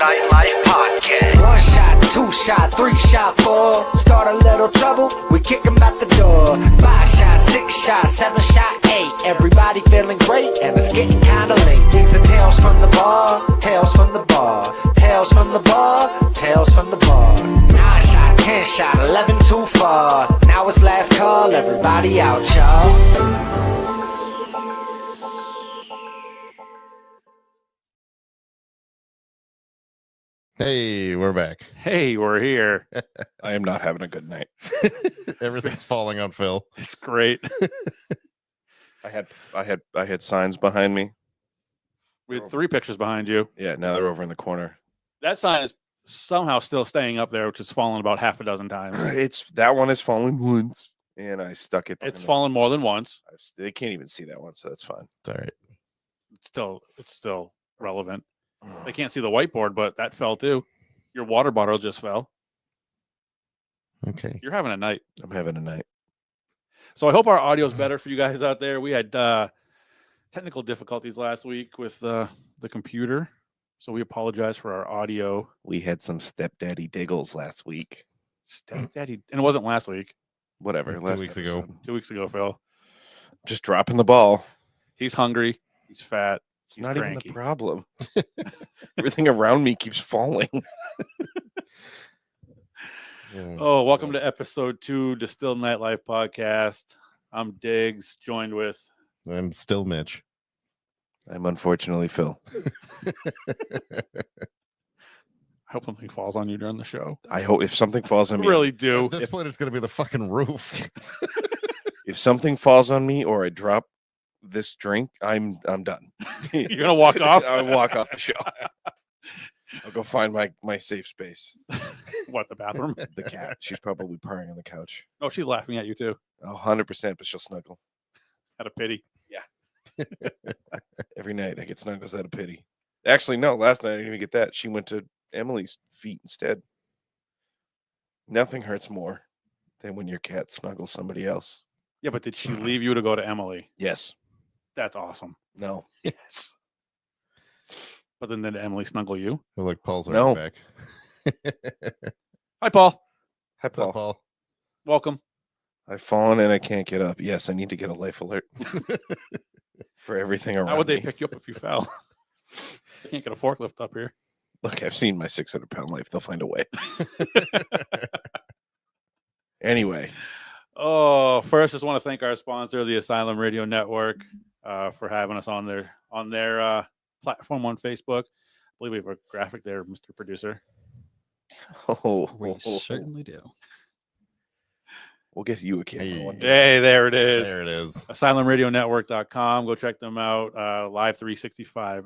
Nightlife Podcast. 1 shot, 2 shot, 3 shot, 4. Start a little trouble, we kick 'em out the door. 5 shot, 6 shot, 7 shot, 8. Everybody feeling great, and it's getting kinda late. These are tales from the bar, tales from the bar, tales from the bar, tales from the bar. 9 shot, 10 shot, 11 too far. Now it's last call, everybody out, y'all. Hey, we're back. Hey, we're here. I am not having a good night. Everything's falling on Phil. It's great. I had signs behind me. We had 3 pictures behind you. Yeah, now they're over in the corner. That sign is somehow still staying up there, which has fallen about half a dozen times. It's that one has fallen once, and I stuck it. It's fallen more than once. They can't even see that one, so that's fine. It's all right. It's still relevant. They can't see the whiteboard, but that fell too. Your water bottle just fell. Okay. You're having a night. I'm having a night. So I hope our audio is better for you guys out there. We had technical difficulties last week with the computer, so we apologize for our audio. We had some stepdaddy diggles last week. Stepdaddy, and it wasn't last week. Whatever. 2 last weeks ago. episode. 2 weeks ago, Phil. Just dropping the ball. He's hungry. He's fat. It's He's not cranky. even the problem. Everything around me keeps falling. Oh, welcome to episode 2, Distilled Nightlife Podcast. I'm Diggs, joined with... I'm still Mitch. I'm unfortunately Phil. I hope something falls on you during the show. I hope if something falls on I me, really do. At this point, it's going to be the fucking roof. if something falls on me or I drop this drink, I'm done. You're going to walk off? I'll walk off the show. I'll go find my safe space. What, the bathroom? The cat. She's probably purring on the couch. Oh, she's laughing at you too. 100%, but she'll snuggle. Out of pity. Every night I get snuggles out of pity. Actually, no, last night I didn't even get that. She went to Emily's feet instead. Nothing hurts more than when your cat snuggles somebody else. Yeah, but did she leave you to go to Emily? Yes. That's awesome. No. Yes. But then did Emily snuggle you? Oh, look, Paul's No. already back. Hi, Paul. Hi, What's up, Paul. Paul? Welcome. I've fallen and I can't get up. Yes, I need to get a life alert for everything around How would they me. pick you up if you fell? They can't get a forklift up here. Look, I've seen my 600-pound life. They'll find a way. Anyway. Oh, first, just want to thank our sponsor, the Asylum Radio Network, for having us on their platform on Facebook. I believe we have a graphic there, Mr. Producer. We certainly do. We'll get you a camera Hey. one day. Hey, there it is. There it is. AsylumRadioNetwork.com. Go check them out. Live 365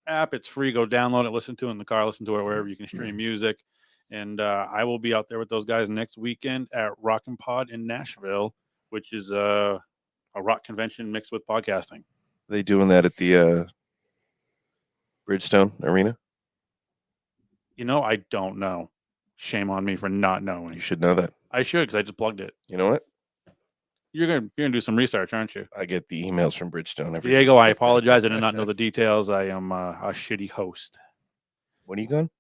app. It's free. Go download it, listen to it in the car, listen to it wherever you can stream music. And I will be out there with those guys next weekend at Rockin' Pod in Nashville, which is a rock convention mixed with podcasting. They doing that at the Bridgestone Arena? You know, I don't know. Shame on me for not knowing. You should know that. I should, because I just plugged it. You know what? You're gonna do some research, aren't you? I get the emails from Bridgestone every Diego, I apologize. I did not know the details. I am a shitty host. When are you going?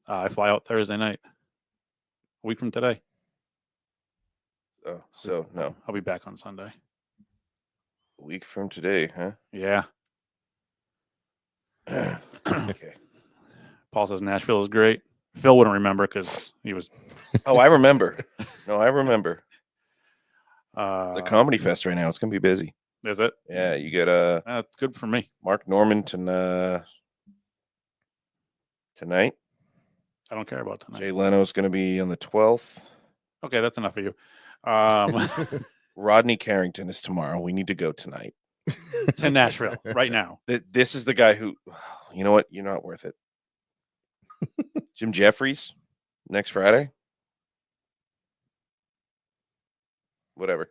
I fly out Thursday night, a week from today. Oh, so no. I'll be back on Sunday. A week from today, huh? Yeah. Okay. Paul says Nashville is great. Phil wouldn't remember because he was. Oh, I remember. No, I remember. It's a Uh, comedy fest right now. It's gonna be busy. is it? Yeah, you get That's good for me. Mark Norman tonight. I don't care about tonight. Jay Leno's gonna be on the 12th. Okay, that's enough of you. Rodney Carrington is tomorrow. We need to go tonight. To Nashville right now. This is the guy who, you know what? You're not worth it. Jim Jeffries next Friday. Whatever.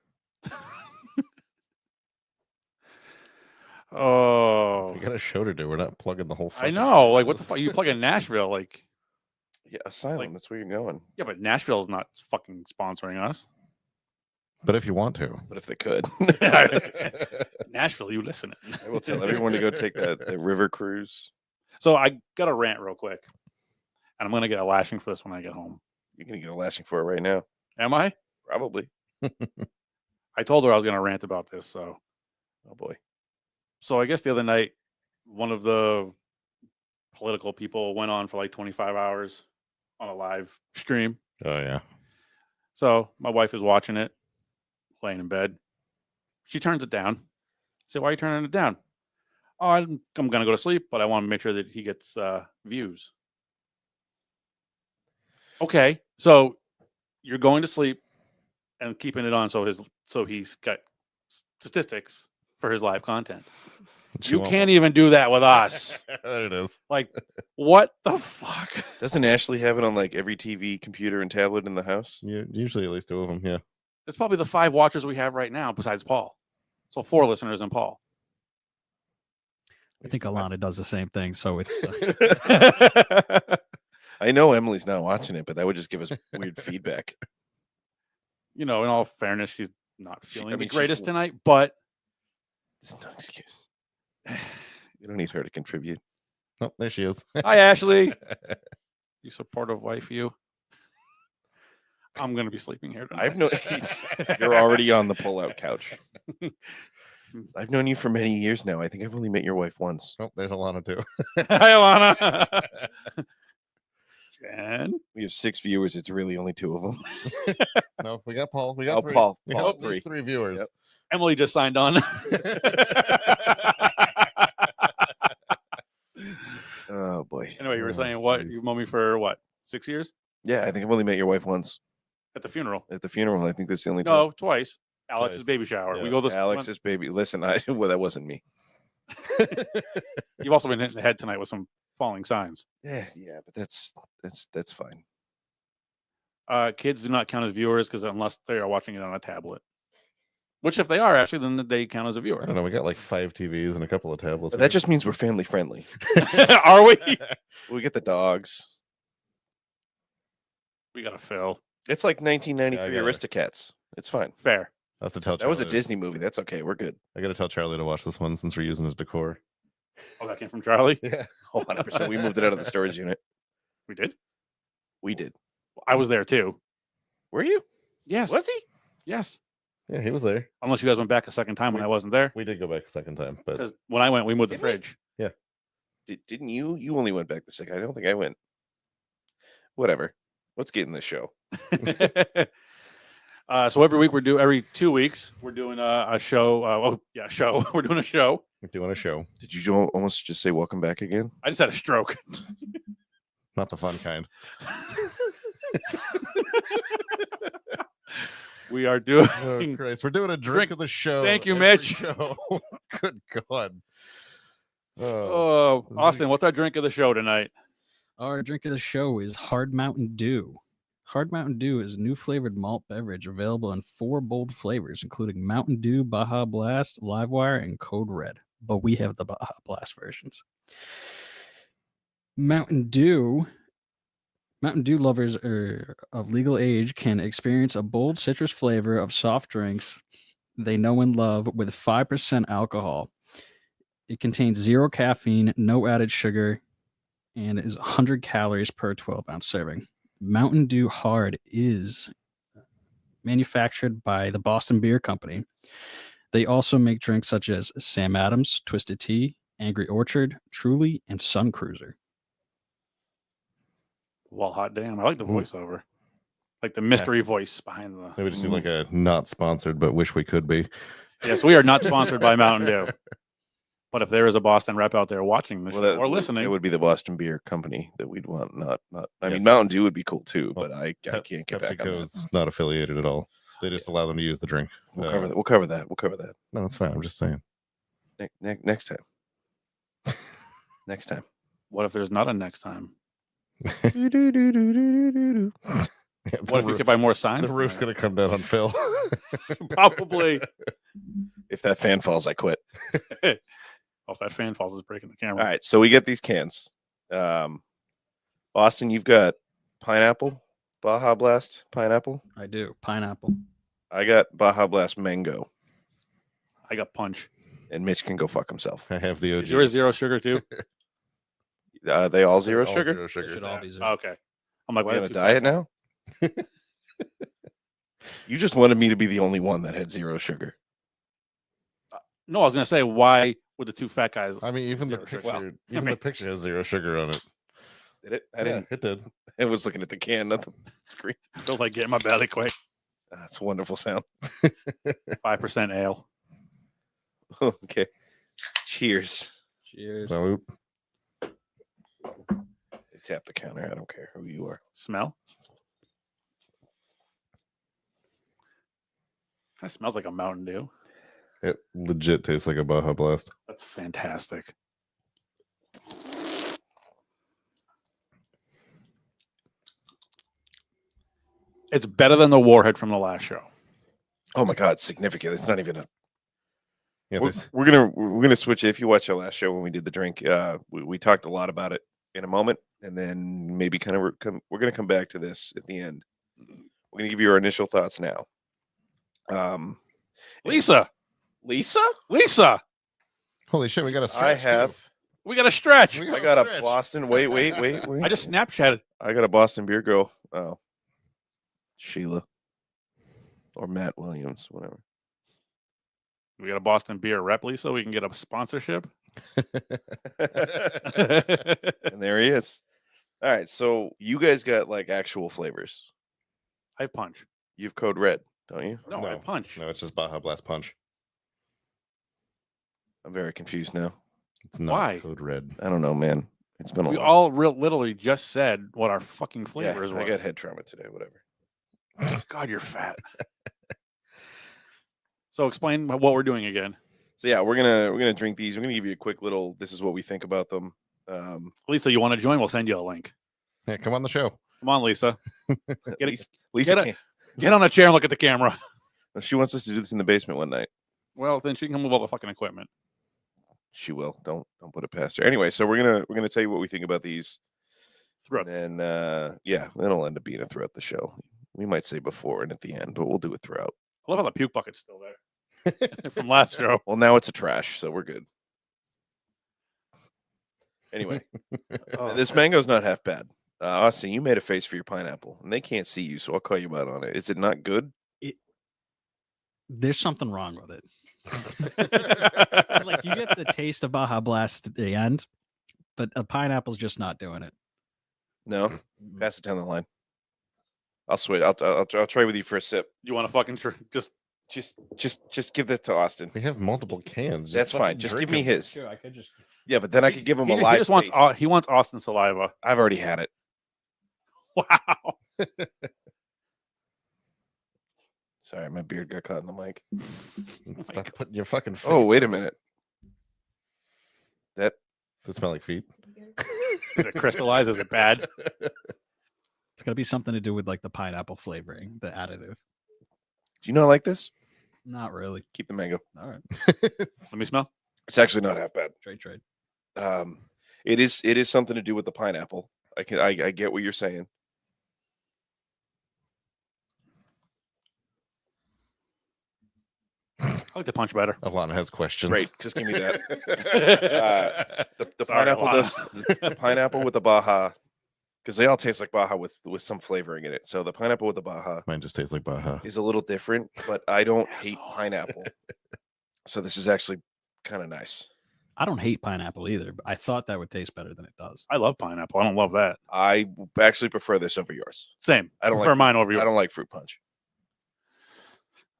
Oh, We got a show to do. We're not plugging the whole. I fucking- know. Like, what the fuck? You plug in Nashville? Like, Yeah, Asylum. Like- That's where you're going. yeah, but Nashville's not fucking sponsoring us. But if you want to, But if they could, Nashville, you listening? I will tell everyone to go take that river cruise. So I got a rant real quick. And I'm going to get a lashing for this when I get home. You're gonna get a lashing for it right now. Am I? Probably. I told her I was going to rant about this. So Oh boy. I guess the other night, one of the political people went on for like 25 hours on a live stream. Oh yeah. So my wife is watching it, laying in bed. She turns it down. I say, why are you turning it down? Oh, I'm going to go to sleep, but I want to make sure that he gets views. Okay, so you're going to sleep and keeping it on so he's got statistics for his live content. She You won't- can't even do that with us. There it is. Like, what the fuck? Doesn't Ashley have it on like every TV, computer, and tablet in the house? Usually at least 2 of them. Yeah. It's probably the 5 watchers we have right now besides Paul. So 4 listeners and Paul. I think Alana does the same thing. So it's I know Emily's not watching it, but that would just give us weird feedback. You know, in all fairness, she's not feeling the mean, she's- greatest tonight, but It's no excuse. You don't need her to contribute. Oh, there she is. hi, Ashley. You supportive wife, you. I'm going to be sleeping here tonight. I've known you're already on the pull-out couch. I've known you for many years now. I think I've only met your wife once. Oh, there's Alana too. Hi, Alana. Jen. We have 6 viewers. It's really only 2 of them. No, we got Paul. We got Oh, 3. Paul. We Paul, got at least 3. 3 viewers. Yep. Emily just signed on. Oh boy. Anyway, you were Oh, saying what? jeez. You known me for what? 6 years? Yeah, I think I've only met your wife once At the funeral. at the funeral. I think that's the only time. No, twice. Alex's Twice. baby shower. Yeah. We go this. Alex's baby. Listen, well, that wasn't me. You've also been hit in the head tonight with some falling signs. Yeah, but that's fine. Kids do not count as viewers because unless they are watching it on a tablet. Which, if they are actually, then they count as a I viewer. don't know. We got like 5 TVs and a couple of tablets. But that just means we're family friendly. Are we? We get the dogs. We got to fill. It's like 1993 Yeah, I Aristocats. It's fine. Fair. I have to tell That was a Charlie- Disney movie. That's okay. We're good. I got to tell Charlie to watch this one since we're using his decor. Oh, that came from Charlie. Yeah. Oh, 100%. We moved it out of the storage unit. We did. We did. I was there too. Were you? Yes. Was he? Yes. Yeah, he was there. Unless you guys went back a second time when I wasn't there. We did go back a second time, but Because when I went, we moved the Did we? fridge. Didn't you? You only went back the second. I don't think I went. Whatever. Let's get in this show. So every week every 2 weeks we're doing a show. Show. We're doing a show. we're doing a show. Did you almost just say welcome back again? I just had a stroke. Not the fun kind. We are doing. Oh, Christ. We're doing a drink of the show. Thank you, every Mitch. show. Good God. Oh, Oh, Austin, what's our drink of the show tonight? our drink of the show is Hard Mountain Dew. Hard Mountain Dew is a new flavored malt beverage available in 4 bold flavors, including Mountain Dew, Baja Blast, Livewire, and Code Red. But we have the Baja Blast versions. Mountain Dew lovers of legal age can experience a bold citrus flavor of soft drinks they know and love with 5% alcohol. It contains 0 caffeine, no added sugar, and is 100 calories per 12-ounce serving. Mountain Dew Hard is manufactured by the Boston Beer Company. They also make drinks such as Sam Adams, Twisted Tea, Angry Orchard, Truly, and Sun Cruiser. Well, hot damn. I like the Ooh. voiceover. Like the mystery voice behind the. maybe just do like a not sponsored, but wish we could be. Yes, we are not sponsored by Mountain Dew. But if there is a Boston rep out there watching this Well, show or listening, it would be the Boston Beer Company that we'd want. Not. I Yes. mean, Mountain Dew would be cool too, Well, but I can't get back on PepsiCo that. is not affiliated at all. They just allow them to use the drink. We'll cover that. We'll cover that. We'll cover that No, it's fine. I'm just saying. next time. Next time. what if there's not a next time? The What if you roo- could buy more signs? the roof's gonna come down on Phil. Probably. If that fan falls, I quit. Oh, if that fan falls, it's breaking the camera. All right, so we get these cans. Austin, you've got pineapple, Baja Blast pineapple. I do. Pineapple. I got Baja Blast mango, I got punch. and Mitch can go fuck himself. I have the OG. Is yours 0 sugar too? They all zero All sugar. Zero They sugar. should all be Yeah. zero. Okay. I'm like, We're we on have a two diet fat now. You just wanted me to be the only one that had zero sugar. No, I was gonna say why would the two fat guys? I mean, even the Zero sugar. picture, Well, even I the mean- picture has zero sugar on it. Did it? I Yeah, didn't. it did. I was looking at the can, not the screen. Feels like getting my belly quick. That's a wonderful sound. 5% ale. Okay. Cheers. Cheers. So, Tap the counter. I don't care who you are. Smell. Kind of smells like a Mountain Dew. it legit tastes like a Baja Blast. That's fantastic. It's better than the Warhead from the last show. Oh my god, it's significant. It's not even a. Yeah, We're, there's- we're gonna switch it. If you watch our last show when we did the drink, we talked a lot about it in a moment, and then maybe kind of we're gonna come back to this at the end. We're gonna give you our initial thoughts now. Lisa, Lisa, holy shit, we got a I stretch. too. have. we got a stretch. We I got a stretch. Boston. Wait. I just Snapchatted. I got a Boston Beer Girl. Oh, Sheila, or Matt Williams, whatever. We got a Boston beer rep, Lisa. We can get a sponsorship. And there he is. All right, so you guys got like actual flavors. I have punch. You've Code Red, don't you? No, I have punch. No, it's just Baja Blast Punch. I'm very confused now. It's not Why? Code Red. I don't know, man. It's been a We long. all literally just said what our fucking flavors yeah, were. I got head trauma today. Whatever. God, you're fat. So explain what we're doing again. So yeah, we're gonna drink these. We're gonna give you a quick little. This is what we think about them. Lisa, you want to join? We'll send you a link. Yeah, come on the show. Come on, Lisa. Get Lisa, get can't- Get on a chair and look at the camera. she wants us to do this in the basement one night. Well, then she can move all the fucking equipment. She will. Don't put it past her. Anyway, so we're gonna tell you what we think about these. Throughout. And yeah, it'll end up being a throughout the show. We might say before and at the end, but we'll do it throughout. I love how the puke bucket's still there from last show. Well, now it's a trash, so we're good. Anyway, this mango's not half bad. Austin, you made a face for your pineapple, and they can't see you, so I'll call you out on it. Is it not good? There's something wrong with it. Like you get the taste of Baja Blast at the end, but a pineapple's just not doing it. No. Pass it down the line. I'll switch. I'll try with you for a sip. You want to fucking Just give that to Austin. We have multiple cans. Just That's fine. fucking Just drink give me 'em. his. Sure, I could just. Yeah, but then I could give him a he live. just wants face. he wants Austin saliva. I've already had it. Wow. Sorry, my beard got caught in the mic. Stop putting your fucking face. Oh, wait a minute. That Does it smell like feet? Is it crystallized? Is it bad? It's got to be something to do with like the pineapple flavoring, the additive. do you not like this? Not really. Keep the mango. All right, Let me smell. It's actually not half bad. trade. It is something to do with the pineapple. I get what you're saying. I like the punch better. Alana has questions. Great, just give me that. The Sorry, pineapple Alana. does the pineapple with the Baja, because they all taste like Baja with some flavoring in it. So the pineapple with the Baja Mine just tastes like Baja. is a little different, but I don't hate pineapple. So this is actually kind of nice. I don't hate pineapple either, but I thought that would taste better than it does. I love pineapple. I don't love that. I actually prefer this over yours. Same. I don't prefer like mine over I yours. don't like fruit punch.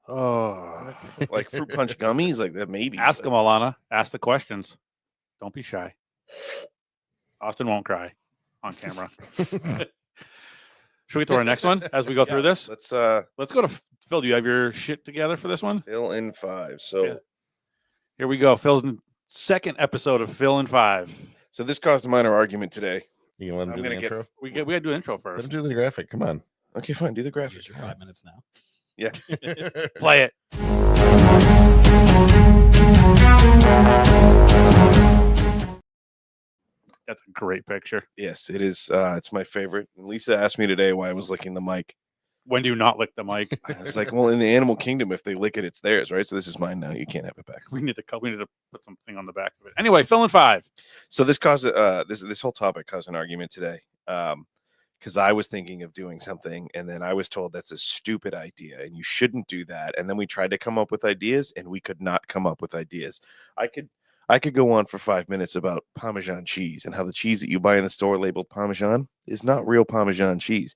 Oh. Like fruit punch gummies, like that maybe. Ask but- him, Alana. Ask the questions. Don't be shy. Austin won't cry on camera. Should we get to our next one as we go through this? Let's Let's go to Phil. Do you have your shit together for this one? fill in 5. So Yeah. Here we go. Phil's second episode of Phil in 5. so this caused a minor argument today. You can let him I'm do the gonna get- intro? We got to do an intro Let first. him do the graphic. Come on. Okay, fine. Do the graphic. Use your 5 minutes now. Yeah. Play it. That's a great picture. Yes, it is. It's my favorite. And Lisa asked me today why I was licking the mic. When do you not lick the mic? I was like, well, in the animal kingdom, if they lick it, it's theirs, right? So this is mine now. You can't have it back. We need to put something on the back of it. Anyway, fill in 5. So this caused this whole topic caused an argument today. Because I was thinking of doing something, and then I was told that's a stupid idea, and you shouldn't do that. And then we tried to come up with ideas, and we could not come up with ideas. I could go on for 5 minutes about Parmesan cheese and how the cheese that you buy in the store labeled Parmesan is not real Parmesan cheese.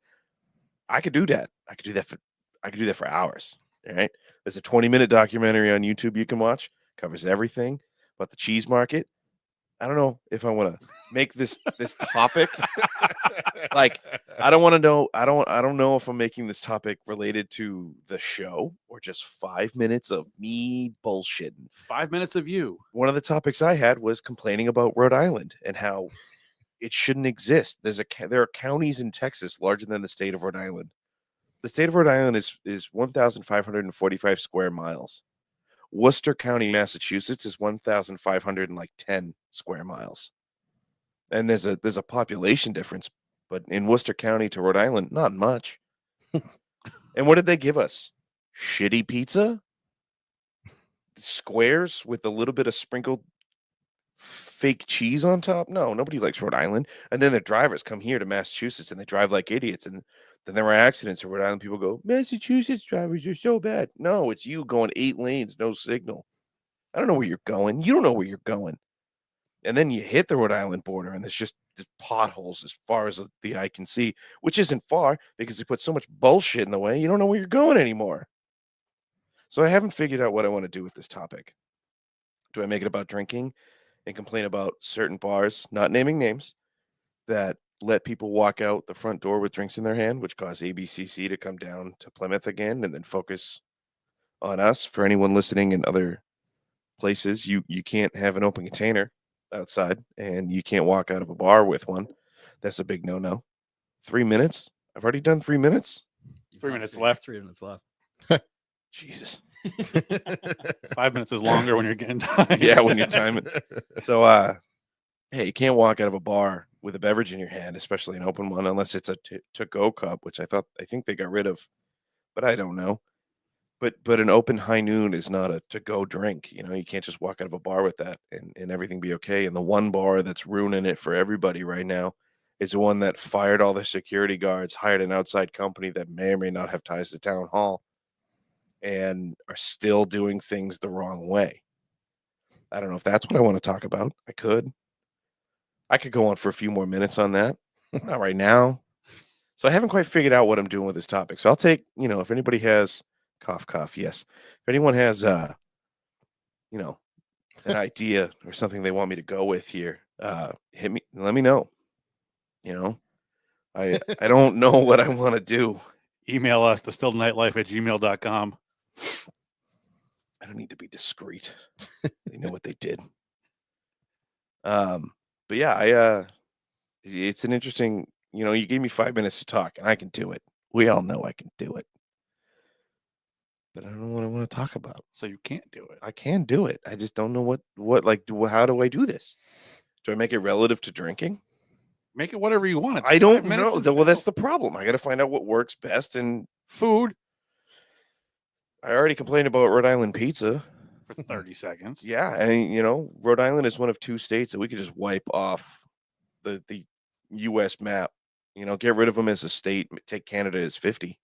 I could do that. I could do that for hours. All right. There's a 20-minute documentary on YouTube you can watch. Covers everything about the cheese market. I don't know if I want to make this topic. Like, I don't want to know. I don't know if I'm making this topic related to the show or just 5 minutes of me bullshitting. 5 minutes of you. One of the topics I had was complaining about Rhode Island and how it shouldn't exist. There are counties in Texas larger than the state of Rhode Island. The state of Rhode Island is 1,545 square miles. Worcester County, Massachusetts is 1,510 square miles. And there's a population difference, but in Worcester County to Rhode Island, not much. And what did they give us? Shitty pizza? Squares with a little bit of sprinkled fake cheese on top? No, nobody likes Rhode Island. And then the drivers come here to Massachusetts and they drive like idiots. And then there are accidents in Rhode Island. People go, Massachusetts drivers are so bad. No, it's you going 8 lanes, no signal. I don't know where you're going. You don't know where you're going. And then you hit the Rhode Island border and there's just potholes as far as the eye can see, which isn't far because they put so much bullshit in the way. You don't know where you're going anymore. So I haven't figured out what I want to do with this topic. Do I make it about drinking and complain about certain bars, not naming names, that let people walk out the front door with drinks in their hand, which caused ABCC to come down to Plymouth again and then focus on us? For anyone listening in other places, you can't have an open container outside and you can't walk out of a bar with one. That's a big no-no. 3 minutes? I've already done 3 minutes? 3 minutes left. 3 minutes left. Jesus. 5 minutes is longer when you're getting time. Yeah, when you're timing. So, hey, you can't walk out of a bar with a beverage in your hand, especially an open one, unless it's a to-go cup, which I think they got rid of, but I don't know. But an open high noon is not a to-go drink. You know, you can't just walk out of a bar with that and everything be okay. And the one bar that's ruining it for everybody right now is the one that fired all the security guards, hired an outside company that may or may not have ties to town hall, and are still doing things the wrong way. I don't know if that's what I want to talk about. I could go on for a few more minutes on that. Not right now. So I haven't quite figured out what I'm doing with this topic. So I'll take, if anybody has cough, yes. If anyone has an idea or something they want me to go with here, hit me, let me know. I don't know what I want to do. Email us, distillednightlife@gmail.com. I don't need to be discreet. They know what they did. But yeah, it's an interesting, you gave me 5 minutes to talk and I can do it. We all know I can do it. But I don't know what I want to talk about. So you can't do it. I can do it. I just don't know how do I do this? Do I make it relative to drinking? Make it whatever you want. It's I 5 don't minutes know. of Well, that's fill. the problem. I got to find out what works best. And Food I already complained about Rhode Island pizza. for 30 seconds. Yeah, and Rhode Island is one of 2 states that we could just wipe off the U.S. map. Get rid of them as a state. Take Canada as 50.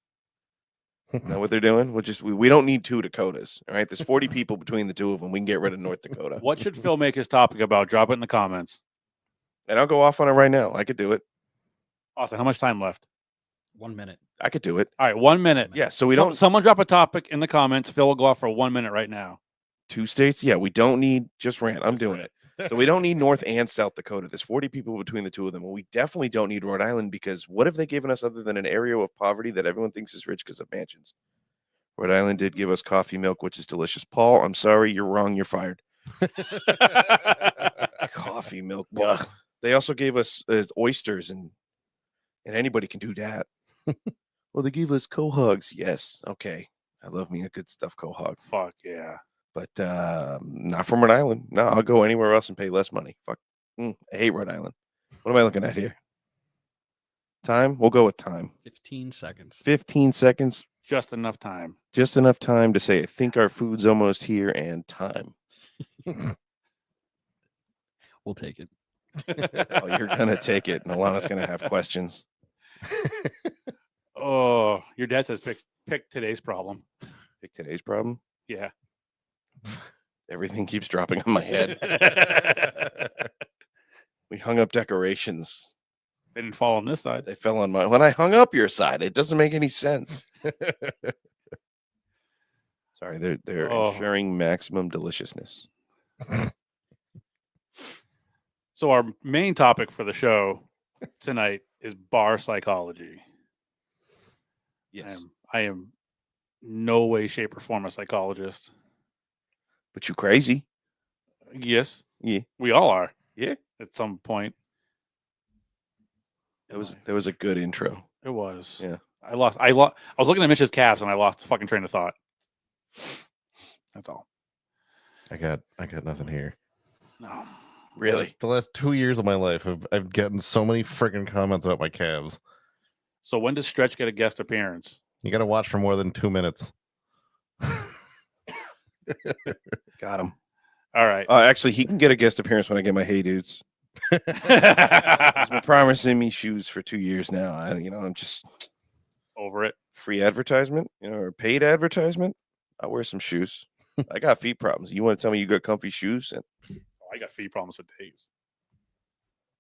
Is that what they're doing? We don't need 2 Dakotas. All right, there's 40 people between the 2 of them. We can get rid of North Dakota. What should Phil make his topic about? Drop it in the comments. And I'll go off on it right now. I could do it. Austin, how much time left? 1 minute. I could do it. All right, 1 minute. Yeah. So we don't Someone drop a topic in the comments. Phil will go off for 1 minute right now. 2 states. Yeah, we don't need just rant. I'm doing it. So we don't need North and South Dakota. There's 40 people between the 2 of them. And we definitely don't need Rhode Island because what have they given us other than an area of poverty that everyone thinks is rich because of mansions? Rhode Island did give us coffee milk, which is delicious. Paul, I'm sorry. You're wrong. You're fired. Coffee milk. Ugh. They also gave us oysters, and anybody can do that. Well, they gave us quahogs. Yes. Okay. I love me a good stuffed quahog. Fuck yeah. But not from Rhode Island. No, I'll go anywhere else and pay less money. Fuck. I hate Rhode Island. What am I looking at here? Time? We'll go with time. 15 seconds. 15 seconds. Just enough time. Just enough time to say, I think our food's almost here, and time. We'll take it. Oh, you're going to take it. And Alana's going to have questions. Oh, your dad says pick today's problem. Pick today's problem. Yeah. Everything keeps dropping on my head. We hung up decorations. They didn't fall on this side. They fell on my. When I hung up your side, it doesn't make any sense. Sorry, they're Oh. ensuring maximum deliciousness. So our main topic for the show tonight is bar psychology. Yes, I am no way, shape, or form a psychologist. but you crazy? Yes, Yeah, we all are yeah. at some point. That was a good intro. It was. Yeah. I was looking at Mitch's calves and I lost the fucking train of thought. That's all. I got nothing here. No. Really? The last 2 years of my life, I've gotten so many freaking comments about my calves. So when does Stretch get a guest appearance? You got to watch for more than 2 minutes. Got him. All right. Actually, he can get a guest appearance when I get my Hey Dudes. He's been promising me shoes for 2 years now. I'm just Over it. free advertisement, or paid advertisement. I'll wear some shoes. I got feet problems. You want to tell me you got comfy shoes? And I got feet problems for days.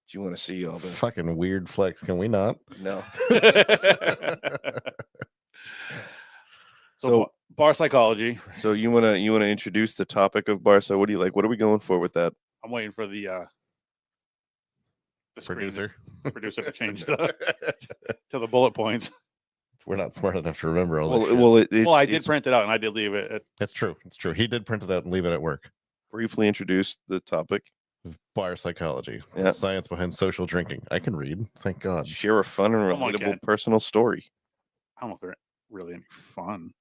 do you want to see all the? Fucking weird flex. Can we not? No. So bar psychology. So you wanna introduce the topic of Barca? What do you like? What are we going for with that? I'm waiting for the screen Producer. to change to the bullet points. We're not smart enough to remember all that. Well, shit. it's, Well, I did it's print it out and I did leave it. It's true. It's true. He did print it out and leave it at work. briefly introduce the topic. Bar psychology. Yeah. Science behind social drinking. I can read. Thank God. Share a fun and Someone relatable can. personal story. I don't know if they're really any fun.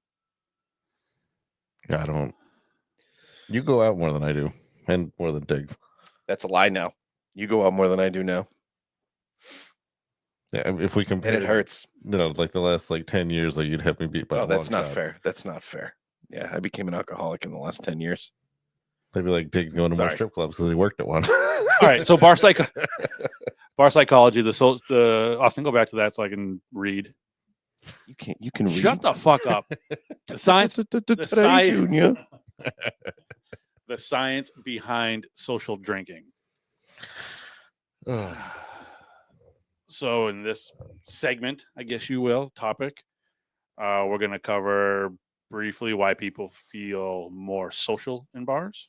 I don't. You go out more than I do, and more than Diggs. That's a lie. Now you go out more than I do now, Yeah, if we compare, and it hurts. Like the last 10 years, you'd have me beat by. Oh, a that's long not shot. fair. That's not fair. Yeah, I became an alcoholic in the last 10 years. They'd be like Diggs going to more Sorry. strip clubs because he worked at one. All right, so bar psychology. The Austin, go back to that so I can read. You can read. Shut the fuck up. The science. Today, science- Junior. The science behind social drinking. Ugh. So in this segment, I guess you will, topic, we're going to cover briefly why people feel more social in bars.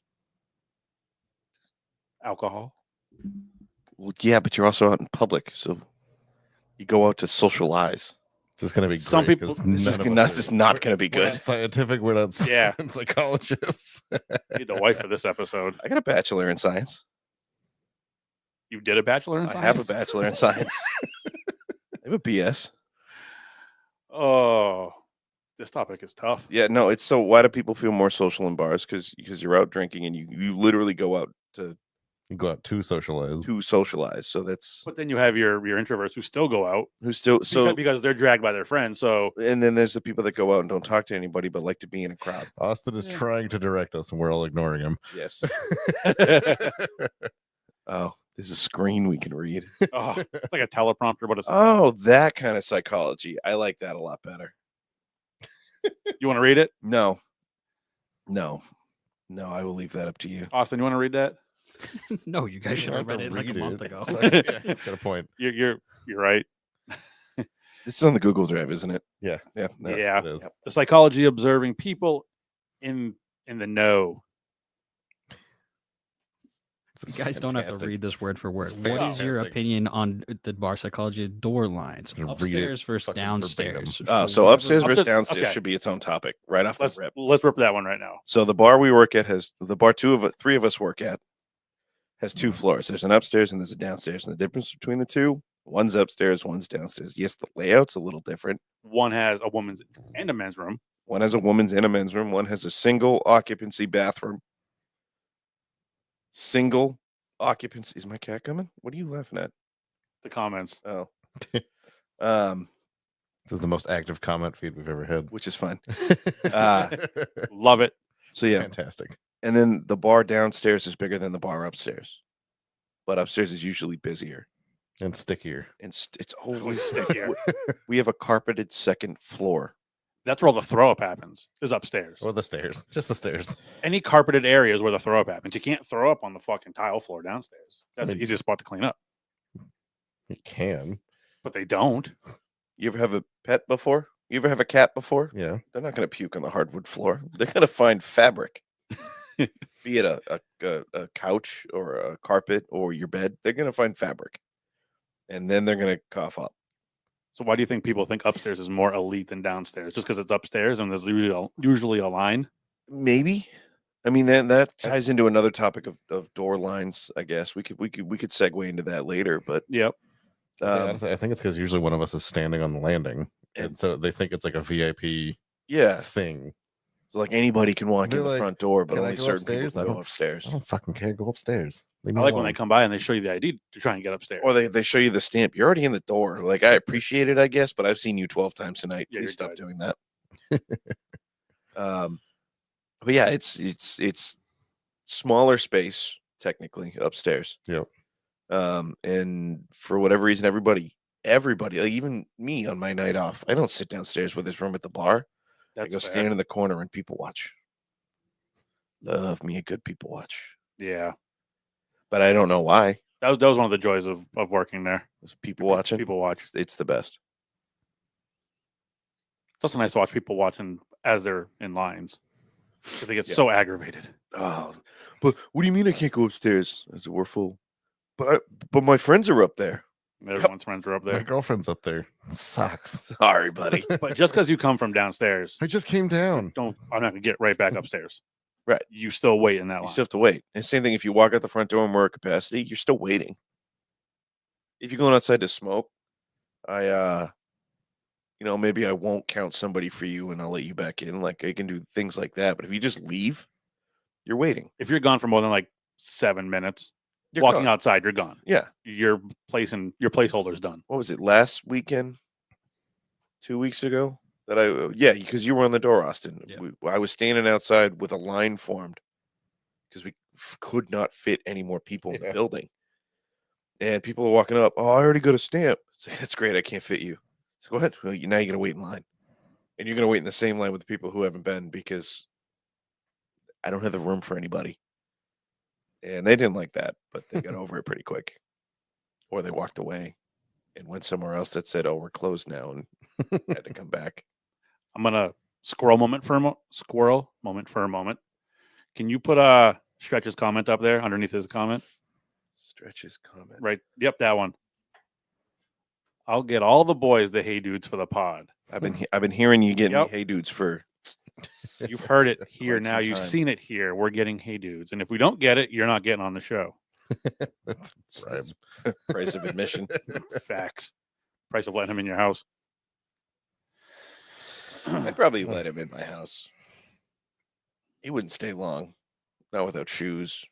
Alcohol. Well, yeah, but you're also out in public, so you go out to socialize. This is going to be Some great, people- 'cause This is none of not, us this is are- not going to be We're good. not scientific. We're not Yeah. psychologists. Need the wife for this episode. I got a bachelor in science. You did a bachelor in I science? have a bachelor in science. I have a BS. Oh, this topic is tough. Yeah, no, it's so why do people feel more social in bars? Because you're out drinking and you literally go out to You go out to socialize. socialize. So that's But then you have your introverts who still go out who's still so because they're dragged by their friends. So and then there's the people that go out and don't talk to anybody but like to be in a crowd. Austin is Yeah. trying to direct us, and we're all ignoring him. Yes. Oh, there's a screen we can read. oh, it's like a teleprompter, but it's Oh, that kind of psychology. I like that a lot better. you want to read it? No, I will leave that up to you. Austin, you want to read that? No, you guys should have read it like a month ago. It's got a point. You're right. This is on the Google Drive, isn't it? Yeah. Yeah. no. Yeah. It is. The psychology observing people in the know. This You is guys don't have to fantastic. read this word for word. This is What is your fantastic. opinion on the bar psychology door lines? I'm gonna read it Upstairs versus fucking downstairs. Oh, For so whatever upstairs versus Upstairs- downstairs okay. should be its own topic right off Let's the rip. rip that one right now. So the bar we work at has the bar three of us work at has two floors. There's an upstairs and there's a downstairs. And the difference between the two, one's upstairs, one's downstairs. Yes, the layout's a little different. One has a woman's and a men's room. One has a woman's and a men's room. One has a single occupancy bathroom. Single occupancy. Is my cat coming? What are you laughing at? The comments. Oh. This is the most active comment feed we've ever had. which is fun. Uh, Love it. So yeah, Fantastic. and then the bar downstairs is bigger than the bar upstairs, but upstairs is usually busier, And stickier. and it's always Stickier. We have a carpeted second floor. That's where all the throw up happens. Is upstairs. Or the stairs. Just the stairs. Any carpeted area is where the throw up happens. You can't throw up on the fucking tile floor downstairs. That's the easiest spot to clean up. You can. But they don't. You ever have a pet before? You ever have a cat before? Yeah. They're not going to puke on the hardwood floor. They're going to find fabric, be it a couch or a carpet or your bed. They're going to find fabric, and then they're going to cough up. So why do you think people think upstairs is more elite than downstairs? Just because it's upstairs and there's usually a line? Maybe. I mean that ties into another topic of door lines. I guess we could segue into that later. But Yep. Honestly, I think it's because usually one of us is standing on the landing. And so they think it's like a VIP yeah, thing. so like anybody can walk They're in the like, front door, but "Can I only go certain people upstairs? can I go don't- upstairs. I don't fucking care. Go upstairs. Leave me I like when alone." they come by and they show you the ID to try and get upstairs. Or they show you the stamp. You're already in the door. Like, I appreciate it, I guess, but I've seen you 12 times tonight. Yeah, Please you're stop good. doing that. But yeah, it's smaller space technically upstairs. Yep. And for whatever reason, everybody, like even me on my night off, I don't sit downstairs with this room at the bar. I That's go fair. stand in the corner and people watch. Love me a good people watch, Yeah. but I don't know why. That was one of the joys of working there. There's people watching. People watch. It's the best. It's also nice to watch people watching as they're in lines because they get so aggravated. Oh, but what do you mean I can't go upstairs? I said, we're full. But my friends are up there. Everyone's friends are up My there. girlfriend's up there. It sucks. Sorry, buddy. But just because you come from downstairs, I just came down. I'm not gonna get right back upstairs. Right. You still wait in that You line. still have to wait. And same thing if you walk out the front door and we're at capacity, you're still waiting. If you're going outside to smoke, maybe I won't count somebody for you and I'll let you back in. Like I can do things like that. But if you just leave, you're waiting. If you're gone for more than like 7 minutes, You're walking gone. outside, you're gone. Yeah. Your placeholder's done. What was it? Last weekend? 2 weeks ago? Because you were on the door, Austin. Yeah. I was standing outside with a line formed because we could not fit any more people in the Yeah. building. And people are walking up. Oh, I already got a stamp. It's like, that's great. I can't fit you. So go ahead. Well, now you're going to wait in line. And you're going to wait in the same line with the people who haven't been because I don't have the room for anybody. And they didn't like that, but they got over it pretty quick. Or they walked away and went somewhere else that said, oh, we're closed now, and had to come back. I'm gonna squirrel moment for a moment. Can you put Stretch's comment up there underneath his comment? Stretch's comment. Right. Yep, that one. I'll get all the boys the hey dudes for the pod. I've been hearing you getting Yep. hey dudes for You've heard it here Quite now. some You've time. seen it here. We're getting hey dudes, and if we don't get it, you're not getting on the show. That's bribe. price of admission. Facts. Price of letting him in your house. I'd probably let him in my house. He wouldn't stay long, not without shoes.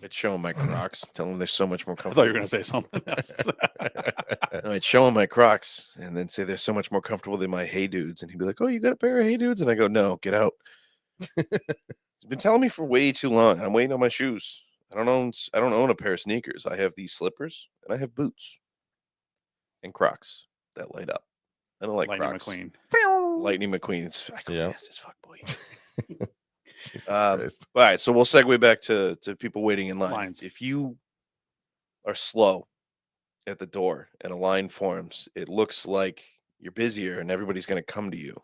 I'd show him my Crocs, tell him they're so much more I comfortable. thought you were gonna say something else. No, I'd show him my Crocs and then say they're so much more comfortable than my Hey Dudes, and he'd be like, "Oh, you got a pair of Hey Dudes?" And I go, "No, get out." He's been telling me for way too long. I'm waiting on my shoes. I don't own a pair of sneakers. I have these slippers and I have boots and Crocs that light up. I don't like Lightning Crocs. McQueen. Lightning McQueen. I go Yeah. fast as fuck, boy. Jesus Um, Christ. All right, so we'll segue back to people waiting in line. Lines. If you are slow at the door and a line forms, it looks like you're busier and everybody's going to come to you,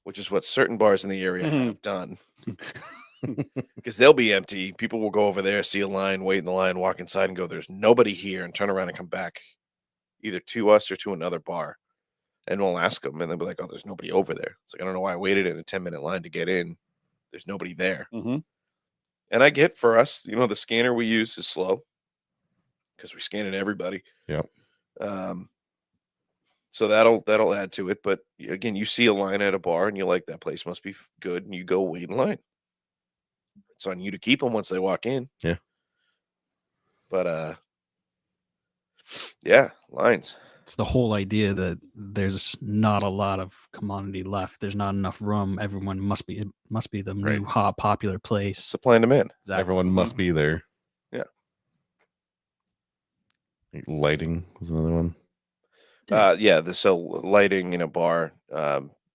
which is what certain bars in the area Mhm. have done. Because they'll be empty. People will go over there, see a line, wait in the line, walk inside and go, "There's nobody here," and turn around and come back either to us or to another bar. And we'll ask them, and they'll be like, "Oh, there's nobody over there." It's like, I don't know why I waited in a 10-minute line to get in. There's nobody there. Mm-hmm. And I get for us, the scanner we use is slow because we're scanning everybody. Yep. So that'll add to it. But again, you see a line at a bar and you're like, that place must be good, and you go wait in line. It's on you to keep them once they walk in. Yeah. But yeah, lines. It's the whole idea that there's not a lot of commodity left. There's not enough room. Everyone must be the Right. new hot popular place. Supply and demand. Exactly. Everyone must be there. Yeah. Lighting was another one. So lighting in a bar,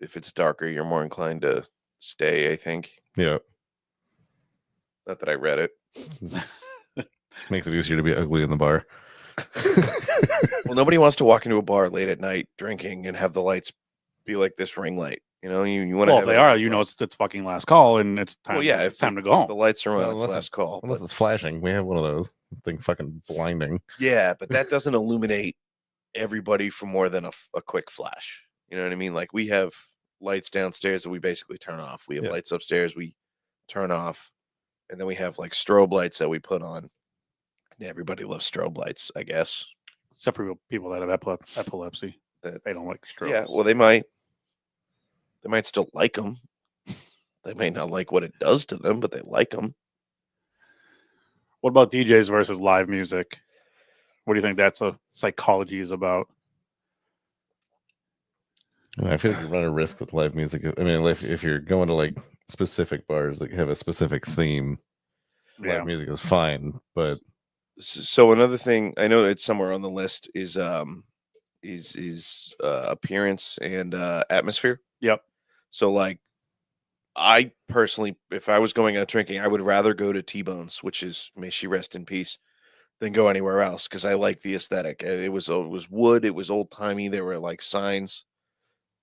if it's darker, you're more inclined to stay, I think. Yeah. Not that I read it. Makes it easier to be ugly in the bar. Well, nobody wants to walk into a bar late at night drinking and have the lights be like this ring light. You know, you want to. Well, if they are, you know, it's fucking last call, and it's time. Well, yeah, it's time to go if home. the lights are on, Well, it's unless last call. Unless but- it's flashing. We have one of those. Thing fucking blinding. Yeah, but that doesn't illuminate everybody for more than a quick flash. You know what I mean? Like we have lights downstairs that we basically turn off. We have Yeah. lights upstairs we turn off, and then we have like strobe lights that we put on. And everybody loves strobe lights, I guess. Except for people that have epilepsy, That- they don't like strobes. Yeah, well, they might still like them. They may not like what it does to them, but they like them. What about DJs versus live music? What do you think that's a psychology is about? I feel like you run a risk with live music. I mean, if you're going to like specific bars that have a specific theme, Yeah. live music is fine. But So another thing, I know it's somewhere on the list, is appearance and atmosphere. Yep. So like, I personally, if I was going out drinking, I would rather go to T-Bones, which is, may she rest in peace, than go anywhere else because I like the aesthetic. It was wood, it was old timey. There were like signs,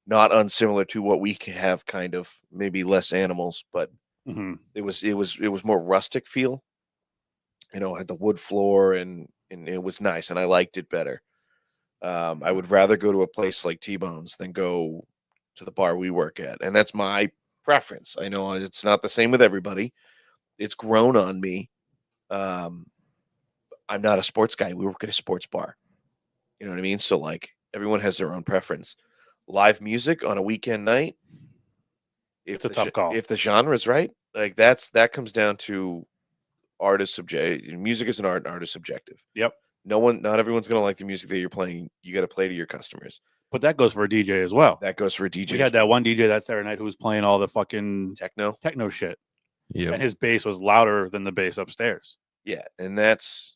not unsimilar to what we have, kind of maybe less animals, but hmm it was more rustic feel. You know, had the wood floor and it was nice, and I liked it better. I would rather go to a place like T-Bones than go to the bar we work at, and that's my preference. I know it's not the same with everybody. It's grown on me. I'm not a sports guy. We work at a sports bar. You know what I mean? So like everyone has their own preference. Live music on a weekend night, if It's a tough call. If the genre is right, like that comes down to artist subject. Music is an art is subjective. Yep. Not everyone's gonna like the music that you're playing. You got to play to your customers. But that goes for a DJ as well. That goes for DJs. We had that one DJ that Saturday night who was playing all the fucking techno. techno shit, yeah, and his bass was louder than the bass upstairs. Yeah, and that's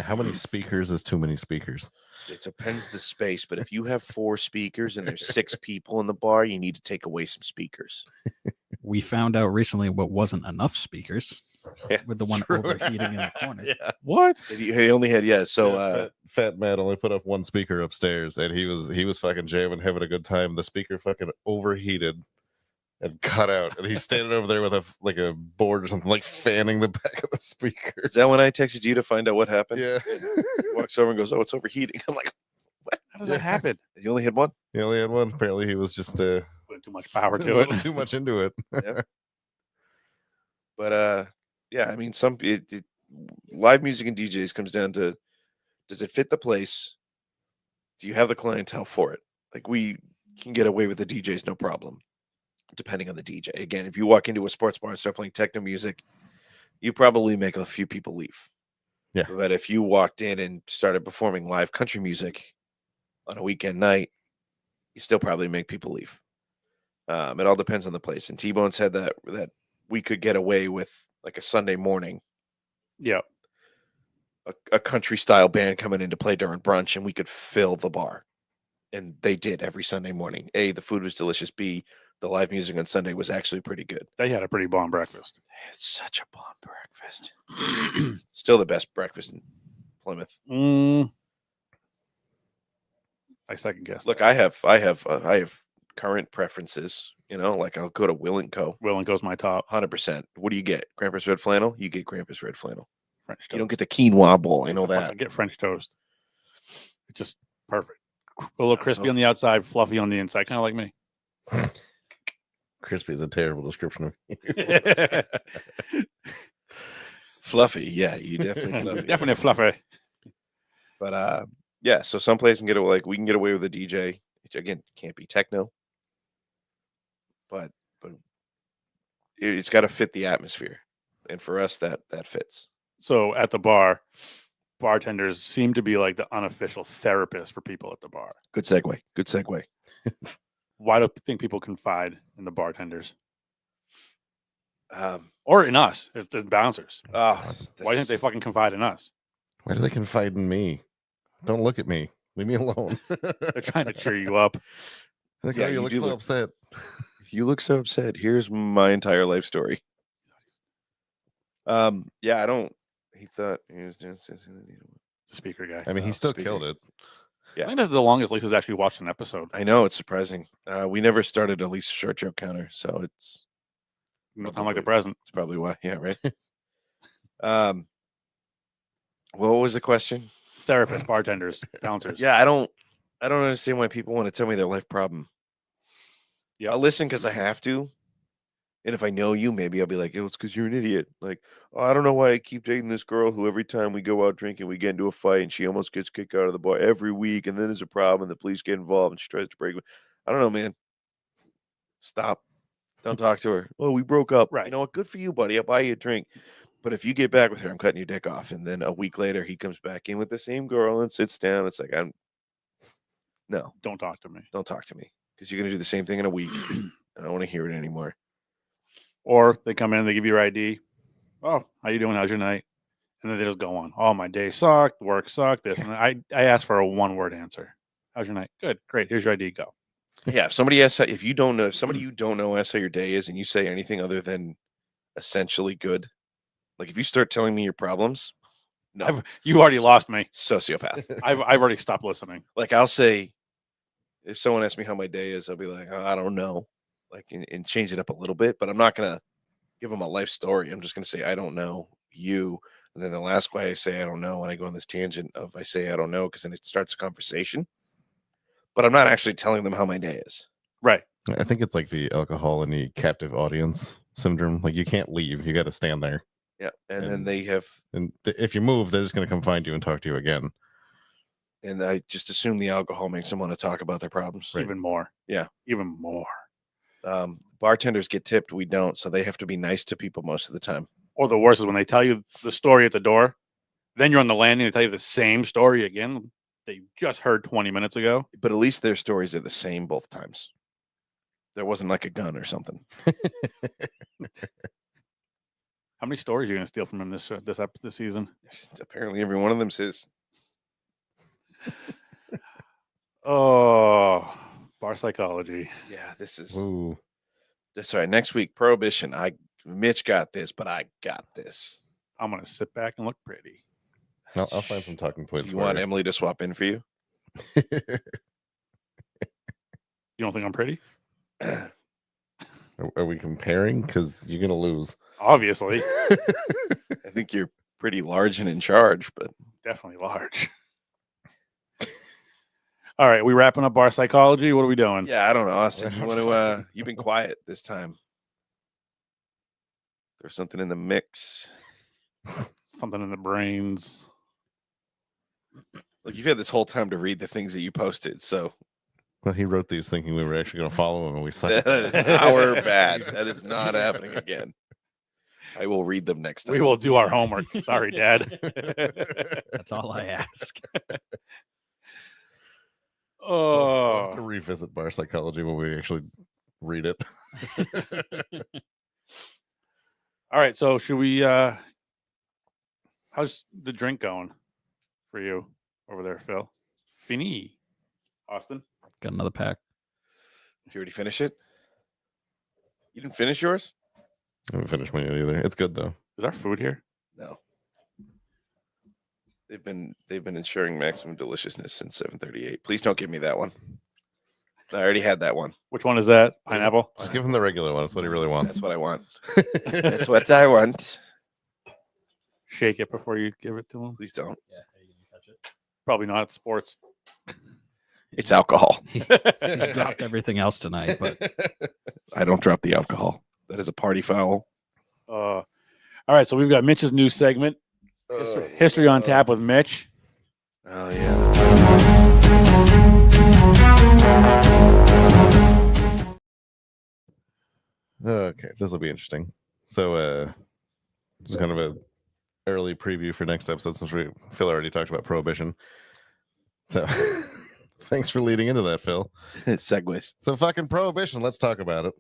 how many speakers is too many speakers? it depends the space. But if you have 4 speakers and there's 6 people in the bar, you need to take away some speakers. We found out recently what wasn't enough speakers with the one True. overheating in the corner. Yeah. What? He only had So fat Matt only put up one speaker upstairs, and he was fucking jamming, having a good time. The speaker fucking overheated and cut out, and he's standing over there with a board or something, like fanning the back of the speaker. is that when I texted you to find out what happened? Yeah, He walks over and goes, "Oh, it's overheating." I'm like, How does that happen? "You only had one." he only had one. Apparently, he was just Putting too much power putting to a it. little too much into it. But yeah, I mean, live music and DJs comes down to, does it fit the place? Do you have the clientele for it? Like we can get away with the DJs, no problem, depending on the DJ. Again, if you walk into a sports bar and start playing techno music, you probably make a few people leave. Yeah. But if you walked in and started performing live country music on a weekend night, you still probably make people leave. It all depends on the place. And T-Bone said that we could get away with like a Sunday morning, Yeah. a country style band coming in to play during brunch, and we could fill the bar. And they did every Sunday morning. A, the food was delicious. B, the live music on Sunday was actually pretty good. They had a pretty bomb breakfast. It's such a bomb breakfast. Still the best breakfast in Plymouth. I second guess. Look, I have current preferences. You know, like I'll go to Will and Co. Will and goes my top. 100%. What do you get? Grampus Red Flannel? You get Grampus Red Flannel. French toast. You don't get the quinoa bowl. I know I that. get French toast. It's just perfect. A little crispy So- on the outside, fluffy on the inside, kind of like me. Crispy is a terrible description of Fluffy. Yeah, you definitely fluffy. Definitely fluffy. But yeah, so some place can get away, like we can get away with a DJ, which again can't be techno, but it's got to fit the atmosphere, and for us that fits. So at the bar, bartenders seem to be like the unofficial therapist for people at the bar. Good segue. Good segue. Why do you think people confide in the bartenders Um, or in us, if the bouncers? oh, Why do you think they fucking confide in us? Why do they confide in me? Don't look at me. Leave me alone. They're trying to cheer you up. Like, Yeah, oh, you you look do so look- upset. You look so upset. Here's my entire life story. Yeah, I don't. He thought he was just. The speaker guy. I mean, he Oh, still speaking- killed it. Yeah. I think this is the longest Lisa's actually watched an episode. I know it's surprising. We never started a Lisa short joke counter, so it's No time like the Probably. present. probably why. Yeah, right. What was the question? Therapists, bartenders, bouncers. Yeah, I don't understand why people want to tell me their life problem. Yeah. I'll listen because I have to. And if I know you, maybe I'll be like, "Oh, it's because you're an idiot." Like, oh, I don't know why I keep dating this girl who every time we go out drinking, we get into a fight and she almost gets kicked out of the bar every week. And then there's a problem and the police get involved and she tries to break me. I don't know, man. Stop. Don't talk to her. Oh, we broke up. Right. You know what? Good for you, buddy. I'll buy you a drink. But if you get back with her, I'm cutting your dick off. And then a week later, he comes back in with the same girl and sits down. It's like, no, Don't talk to me. don't talk to me because you're going to do the same thing in a week. I don't want to hear it anymore. Or they come in, they give you your ID. Oh, how you doing? How's your night? And then they just go on. Oh, my day sucked. Work sucked. This and I asked for a one-word answer. How's your night? Good, great. Here's your ID. Go. Yeah, if somebody asks, if you don't know, if somebody you don't know asks how your day is, and you say anything other than essentially good, like if you start telling me your problems, no, You already lost me. sociopath. I've already stopped listening. Like I'll say, if someone asks me how my day is, I'll be like, oh, I don't know, like and change it up a little bit, but I'm not gonna give them a life story. I'm just gonna say I don't know you, and then the last way I say I don't know, and I go on this tangent of I say I don't know because then it starts a conversation, but I'm not actually telling them how my day is. Right. I think it's like the alcohol and the captive audience syndrome. Like you can't leave. You got to stand there. Yeah, and then And- they have. And if you move, they're just going to come find you and talk to you again. And I just assume the alcohol makes them want to talk about their problems. Even more. Yeah. Even more. Bartenders get tipped. We don't. So they have to be nice to people most of the time. Or the worst is when they tell you the story at the door, then you're on the landing, they tell you the same story again that you just heard 20 minutes ago. But at least their stories are the same both times. There wasn't like a gun or something. How many stories are you going to steal from him this season? Apparently, every one of them says, Oh, bar psychology. yeah, this is. Ooh. That's all right. Next week, Prohibition. Mitch got this, but I got this. I'm going to sit back and look pretty. I'll find some talking points. You for want you. Emily to swap in for you? You don't think I'm pretty? Are we comparing? Because you're going to lose. Obviously. I think you're pretty large and in charge, but Definitely large. All right. We wrapping up bar psychology? What are we doing? yeah, I don't know. Austin, you want to? You've been quiet this time. There's something in the mix. Something in the brains. Like you've had this whole time to read the things that you posted, so Well, he wrote these thinking we were actually going to follow him, and we sucked. that is our bad. That is not happening again. I will read them next time. We will do our homework. Sorry, Dad. That's all I ask. We'll have to Oh, revisit bar psychology when we actually read it. all right. So should we? How's the drink going for you over there, Phil? Fini, Austin. Got another pack. Did you already finish it? You didn't finish yours? I haven't finished mine yet either. It's good though. Is our food here? No. They've been ensuring maximum deliciousness since 7:38. Please don't give me that one. I already had that one. Which one is that? Pineapple. Just give him the regular one. That's what he really wants. That's what I want. That's what I want. Shake it before you give it to him. Please don't. Probably not at sports. It's alcohol. He's dropped everything else tonight, but I don't drop the alcohol. That is a party foul. All right. So we've got Mitch's new segment, History on Tap with Mitch. Oh yeah. Okay, this will be interesting. So, just kind of a early preview for next episode since Phil already talked about Prohibition. So thanks for leading into that, Phil. Segways. So fucking Prohibition, let's talk about it.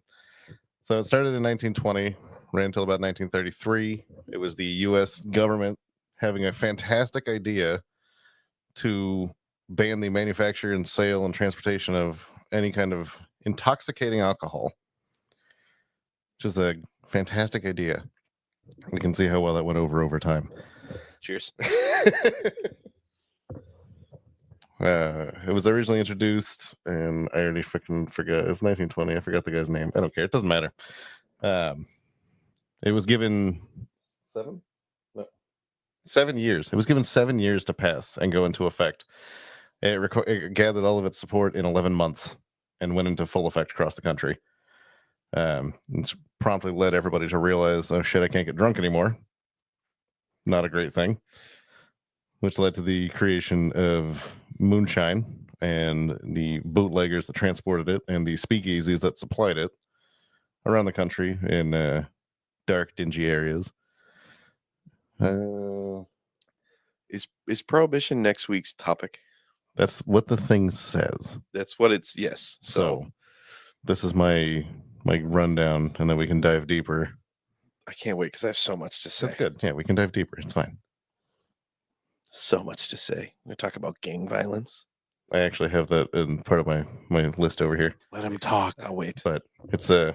So it started in 1920, ran until about 1933. It was the U.S. government having a fantastic idea to ban the manufacture and sale and transportation of any kind of intoxicating alcohol, which is a fantastic idea. We can see how well that went over time. Cheers. It was originally introduced, and I already freaking forgot. It was 1920. I forgot the guy's name. I don't care. It doesn't matter. It was given 7 years. It was given 7 years to pass and go into effect. It gathered all of its support in 11 months and went into full effect across the country. It's promptly led everybody to realize, oh shit, I can't get drunk anymore. Not a great thing. Which led to the creation of moonshine and the bootleggers that transported it and the speakeasies that supplied it around the country in dark, dingy areas. Is Prohibition next week's topic? That's what the thing says. That's what it's. Yes. So this is my rundown, and then we can dive deeper. I can't wait because I have so much to say. That's good. Yeah, we can dive deeper. It's fine. So much to say. We're going to talk about gang violence. I actually have that in part of my list over here, Let him talk. I'll wait. but it's yeah.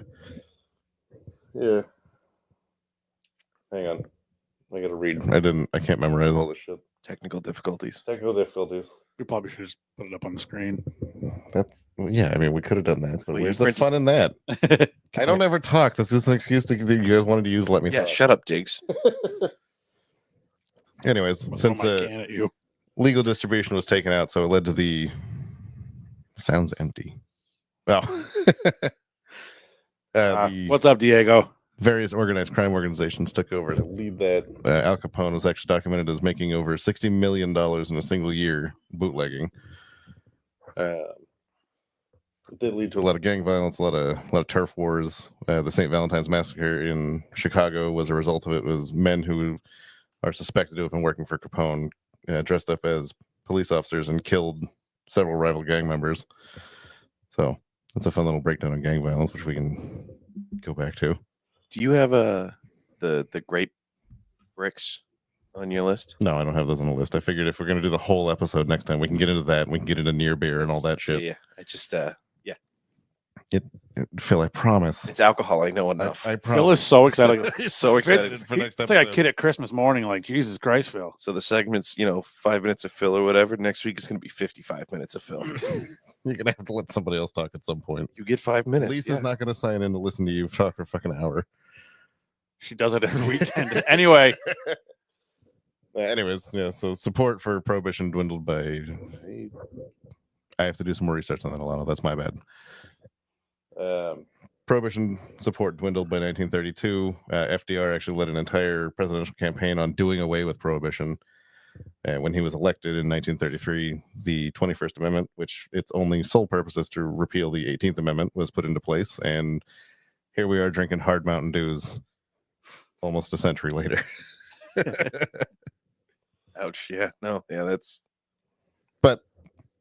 Hang on, I gotta read. I can't memorize all this shit. Technical difficulties. Technical difficulties. We probably should just put it up on the screen. Yeah. I mean, we could have done that, but Well, you where's the printed fun in that? I don't ever talk. This is an excuse to you guys wanted to use. Let me Yeah, talk. shut up, Diggs. Anyways, I'm gonna since throw my can at you. legal distribution was taken out, so it led to the sounds empty. Well, What's up, Diego? various organized crime organizations took over to lead that. Al Capone was actually documented as making over $60 million in a single year bootlegging. It did lead to a lot of gang violence, a lot of turf wars. The St. Valentine's Massacre in Chicago was a result of it. Was men who are suspected to have been working for Capone dressed up as police officers and killed several rival gang members. So that's a fun little breakdown on gang violence, which we can go back to. Do you have the grape bricks on your list? No, I don't have those on the list. I figured if we're going to do the whole episode next time, we can get into that and we can get into near beer and all that shit. Yeah. I just Phil, I promise. it's alcohol. I know enough. I Phil promise. is so excited. He's so excited for next It's like a episode. kid at Christmas morning. Like, Jesus Christ, Phil. So the segment's 5 minutes of Phil or whatever. Next week is going to be 55 minutes of Phil. You're going to have to let somebody else talk at some point. You get 5 minutes. Lisa's yeah. not going to sign in to listen to you talk for a fucking hour. She does it every weekend. Anyway, Anyways, yeah, so support for Prohibition dwindled by. I have to do some more research on that, Alana. That's my bad. Prohibition support dwindled by 1932. FDR actually led an entire presidential campaign on doing away with Prohibition. When he was elected in 1933, the 21st Amendment, which its only sole purpose is to repeal the 18th Amendment, was put into place. And here we are drinking hard Mountain Dews almost a century later. Ouch. Yeah. No. Yeah. That's. But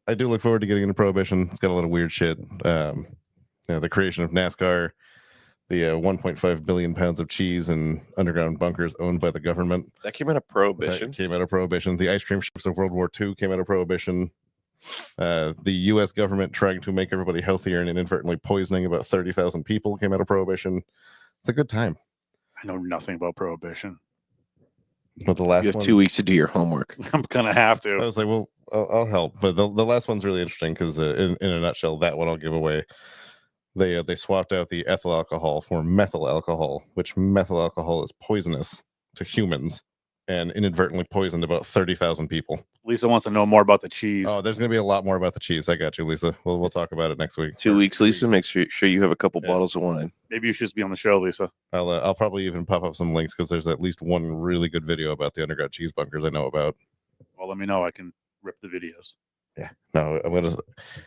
I do look forward to getting into Prohibition. It's got a lot of weird shit. The creation of NASCAR, the 1.5 billion pounds of cheese in underground bunkers owned by the government. That came out of Prohibition. That came out of Prohibition. The ice cream ships of World War II came out of Prohibition. The U.S. government trying to make everybody healthier and inadvertently poisoning about 30,000 people came out of Prohibition. It's a good time. I know nothing about Prohibition. But the last You have one, 2 weeks to do your homework. I'm gonna have I to. was like, well, I'll help. But the last one's really interesting because in a nutshell, that one I'll give away. They swapped out the ethyl alcohol for methyl alcohol, which methyl alcohol is poisonous to humans and inadvertently poisoned about 30,000 people. Lisa wants to know more about the cheese. Oh, there's going to be a lot more about the cheese. I got you, Lisa. We'll talk about it next week. 2 weeks, Lisa. Please. Make sure you have a couple Yeah. bottles of wine. Maybe you should just be on the show, Lisa. I'll probably even pop up some links because there's at least one really good video about the underground cheese bunkers I know about. Well, let me know. I can rip the videos. No, I'm gonna.